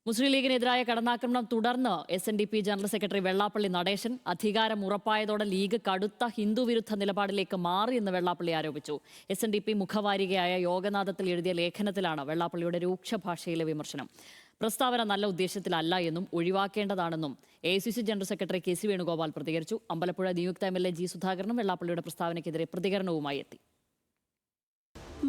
മുസ്ലിം ലീഗിനെതിരായ കടന്നാക്രമണം തുടർന്ന് SNDP general secretary Vellappally Natesan അധികാരം ഉറപ്പായതോടെ league കടുത്ത ഹിന്ദുവിരുദ്ധ നിലപാടിലേക്ക് മാറിയെന്ന് വെള്ളാപ്പള്ളി ആരോപിച്ചു. SNDP മുഖവാരികയായ യോഗനാഥത്തിൽ എഴുതിയ ലേഖനത്തിലാണ് വെള്ളാപ്പള്ളിയുടെ രൂക്ഷ ഭാഷയിലെ വിമർശനം. പ്രസ്താവന നല്ല ഉദ്ദേശത്തിലല്ല എന്നും ഒഴിവാക്കേണ്ടതാണെന്നും AICC general secretary KC Venugopal പ്രതികരിച്ചു. അമ്പലപ്പുഴ നിയുക്ത MLA G സുധാകരനും വെള്ളാപ്പള്ളിയുടെ പ്രസ്താവനയ്ക്കെതിരെ പ്രതികരണവുമായി എത്തി.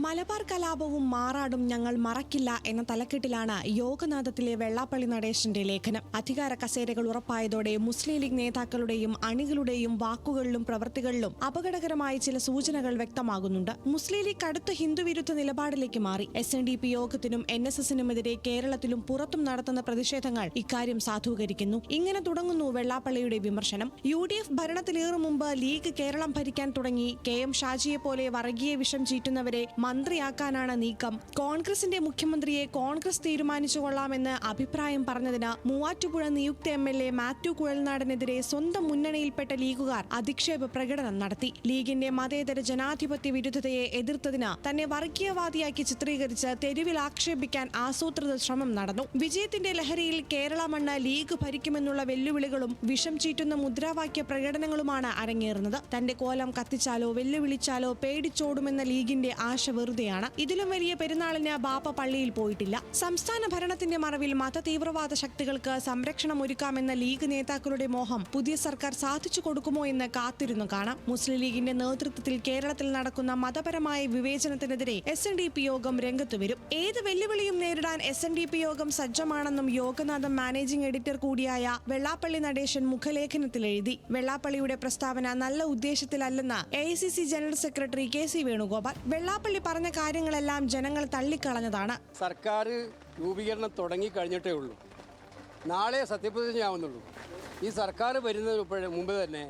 മലബാർ കലാപവും മാറാടും ഞങ്ങൾ മറക്കില്ല എന്ന തലക്കെട്ടിലാണ് യോഗനാഥത്തിലെ വെള്ളാപ്പള്ളി നടേശന്റെ ലേഖനം. അധികാര കസേരകൾ ഉറപ്പായതോടെ മുസ്ലിം ലീഗ് നേതാക്കളുടെയും അണികളുടെയും വാക്കുകളിലും പ്രവൃത്തികളിലും അപകടകരമായ ചില സൂചനകൾ വ്യക്തമാകുന്നുണ്ട്. മുസ്ലിം ലീഗ് കടുത്ത ഹിന്ദുവിരുദ്ധ നിലപാടിലേക്ക് മാറി. SNDP യോഗത്തിനും NSSനുമെതിരെ കേരളത്തിലും പുറത്തും നടത്തുന്ന പ്രതിഷേധങ്ങൾ ഇക്കാര്യം സാധൂകരിക്കുന്നു. ഇങ്ങനെ തുടങ്ങുന്നു വെള്ളാപ്പള്ളിയുടെ വിമർശനം. UDF ഭരണത്തിലേറും മുമ്പ് ലീഗ് കേരളം ഭരിക്കാൻ തുടങ്ങി. KM ഷാജിയെ പോലെ വർഗീയ വിഷം ചീറ്റുന്നവരെ മന്ത്രിയാക്കാനാണ് നീക്കം. കോൺഗ്രസിന്റെ മുഖ്യമന്ത്രിയെ കോൺഗ്രസ് തീരുമാനിച്ചുകൊള്ളാമെന്ന് അഭിപ്രായം പറഞ്ഞതിന് മൂവാറ്റുപുഴ നിയുക്ത MLA മാത്യു കുഴൽനാടനെതിരെ സ്വന്തം മുന്നണിയിൽപ്പെട്ട ലീഗുകാർ അധിക്ഷേപ പ്രകടനം നടത്തി. ലീഗിന്റെ മതേതര ജനാധിപത്യ വിരുദ്ധതയെ എതിർത്തതിന് തന്നെ വർഗീയവാദിയാക്കി ചിത്രീകരിച്ച് തെരുവിൽ ആക്ഷേപിക്കാൻ ആസൂത്രിത ശ്രമം നടന്നു. വിജയത്തിന്റെ ലഹരിയിൽ കേരള മണ്ണ് ലീഗ് ഭരിക്കുമെന്നുള്ള വെല്ലുവിളികളും വിഷം ചീറ്റുന്ന മുദ്രാവാക്യ പ്രകടനങ്ങളുമാണ് അരങ്ങേറുന്നത്. തന്റെ കോലം കത്തിച്ചാലോ വെല്ലുവിളിച്ചാലോ പേടിച്ചോടുമെന്ന ലീഗിന്റെ ആശ വെറുതെയാണ്. ഇതിലും വലിയ പെരുന്നാളിന് ബാപ്പ പള്ളിയിൽ പോയിട്ടില്ല. സംസ്ഥാന ഭരണത്തിന്റെ മറവിൽ മതതീവ്രവാദ ശക്തികൾക്ക് സംരക്ഷണം ഒരുക്കാമെന്ന ലീഗ് നേതാക്കളുടെ മോഹം പുതിയ സർക്കാർ സാധിച്ചു കൊടുക്കുമോ എന്ന് കാത്തിരുന്നു കാണാം. മുസ്ലിം ലീഗിന്റെ നേതൃത്വത്തിൽ കേരളത്തിൽ നടക്കുന്ന മതപരമായ വിവേചനത്തിനെതിരെ SNDP യോഗം രംഗത്തുവരും. ഏത് വെല്ലുവിളിയും നേരിടാൻ SNDP യോഗം സജ്ജമാണെന്നും യോഗനാഥം മാനേജിംഗ് എഡിറ്റർ കൂടിയായ വെള്ളാപ്പള്ളി നടേശൻ മുഖലേഖനത്തിൽ എഴുതി. വെള്ളാപ്പള്ളിയുടെ പ്രസ്താവന നല്ല ഉദ്ദേശത്തിലല്ലെന്ന് AICC general secretary KC Venugopal. Vellappally പറഞ്ഞ കാര്യങ്ങളെല്ലാം ജനങ്ങൾ തള്ളിക്കളഞ്ഞതാണ്. സർക്കാർ രൂപീകരണം തുടങ്ങിക്കഴിഞ്ഞിട്ടേ ഉള്ളൂ. നാളെ സത്യപ്രതിജ്ഞയാവുന്നുള്ളൂ. ഈ സർക്കാർ വരുന്നതിന് മുമ്പ് തന്നെ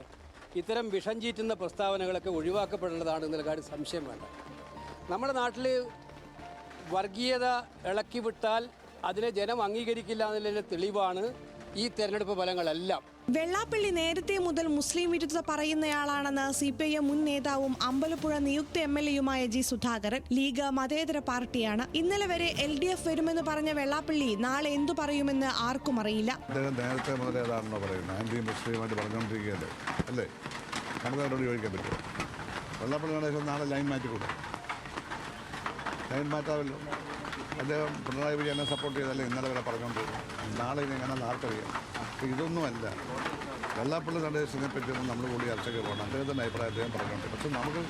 ഇത്തരം വിഷം ചീറ്റുന്ന പ്രസ്താവനകളൊക്കെ ഒഴിവാക്കപ്പെടേണ്ടതാണ് എന്നുള്ള കാര്യം സംശയം വേണ്ട. നമ്മുടെ നാട്ടിൽ വർഗീയത ഇളക്കി വിട്ടാൽ അതിനെ ജനം അംഗീകരിക്കില്ല എന്നുള്ളതിൻ്റെ തെളിവാണ് ഈ തെരഞ്ഞെടുപ്പ് ഫലങ്ങളെല്ലാം. വെള്ളാപ്പള്ളി നേരത്തെ മുതൽ മുസ്ലിം വിരുദ്ധത പറയുന്നയാളാണെന്ന് CPIM മുൻ നേതാവും അമ്പലപ്പുഴ നിയുക്ത MLAയുമായ G സുധാകരൻ. ലീഗ് മതേതര പാർട്ടിയാണ്. ഇന്നലെ വരെ LDF വരുമെന്ന് പറഞ്ഞ വെള്ളാപ്പള്ളി നാളെ എന്തു പറയുമെന്ന് ആർക്കും അറിയില്ല. നേരത്തെ മുതലേ അതാണല്ലോ പറയുന്നത്. ആന്റി മുസ്ലിമായിട്ട് പറഞ്ഞുകൊണ്ടിരിക്കുകയല്ലേ അല്ലേ? നമുക്കവരോട് ചോദിക്കാൻ പറ്റുമോ? വെള്ളാപ്പള്ളി നടേശൻ നാളെ ലൈൻ മാറ്റിക്കൊടുക്കും. ലൈൻ മാറ്റാമല്ലോ. അദ്ദേഹം പിണറായി വിജയനെ സപ്പോർട്ട് ചെയ്തല്ലേ ഇന്നലെ വരെ പറഞ്ഞുകൊണ്ടിരുന്നു. നാളെ ഇനി എങ്ങനെ ആർക്കറിയാം. ഇതൊന്നുമല്ല. വെള്ളാപ്പള്ളി നടേശനെ പറ്റിയൊന്നും നമ്മൾ കൂടി ചർച്ചയ്ക്ക് പോകണം. അദ്ദേഹത്തിൻ്റെ അഭിപ്രായം അദ്ദേഹം പറഞ്ഞുകൊണ്ട്. പക്ഷെ നമുക്ക്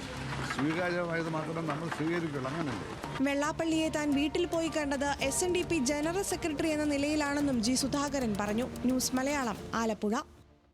സ്വീകാര്യമായത് മാത്രമേ നമ്മൾ സ്വീകരിക്കുള്ളൂ. അങ്ങനല്ലേ? വെള്ളാപ്പള്ളിയെ താൻ വീട്ടിൽ പോയി കണ്ടത് SNDP ജനറൽ സെക്രട്ടറി എന്ന നിലയിലാണെന്നും G സുധാകരൻ പറഞ്ഞു. ന്യൂസ് മലയാളം, ആലപ്പുഴ.